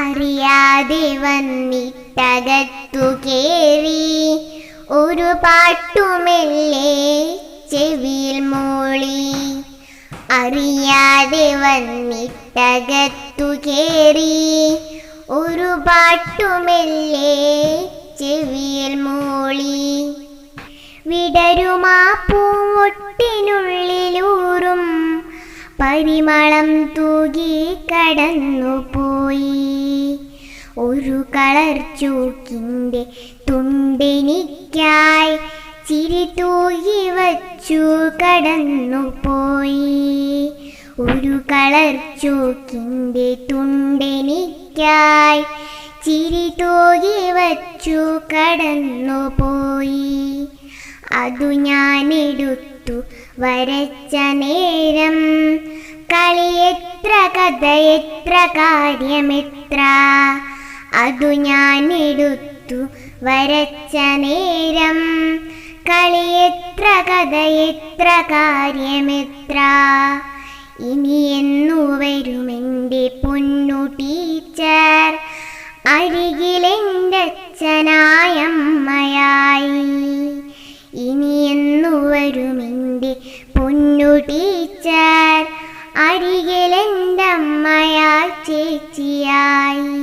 അറിയാതെ വന്നിട്ടകത്തു കേറി ഒരു പാട്ടുമെല്ലെ ചെവിയിൽ മൂളി. അറിയാതെ വന്നിട്ടകത്തു കേറി ഒരു പാട്ടുമെല്ലെ ചെവിയിൽ മൂളി. വിടരുമാ പൂവൊട്ടിനുള്ളിലൂറും പരിമളം തൂകി കടന്നുപോയി. ഒരു കളർ ചൂക്കിൻ്റെ തുണ്ടെനിക്കായി ചിരി തൂകി വച്ചു കടന്നുപോയി. ഒരു കളർ ചൂക്കിൻ്റെ തുണ്ടെനിക്കായി ചിരി തൂകി വച്ചു കടന്നുപോയി. അതു ഞാനെടുത്തു വരച്ച നേരം കളിയെത്ര കഥയെത്ര കാര്യമെത്ര. അതു ഞാനെടുത്തു വരച്ച നേരം കളിയെത്ര കഥയെത്ര കാര്യമെത്ര. ഇനി എന്നു വരുമെൻ്റെ പൊന്നു ടീച്ചർ അരികിലെൻ്റെ അച്ഛനായമ്മയായി. ഇനി എന്നു വരുമെൻ്റെ പൊന്നു ടീച്ചർ അരികിലെൻ്റെ അമ്മയായി ചേച്ചിയായി.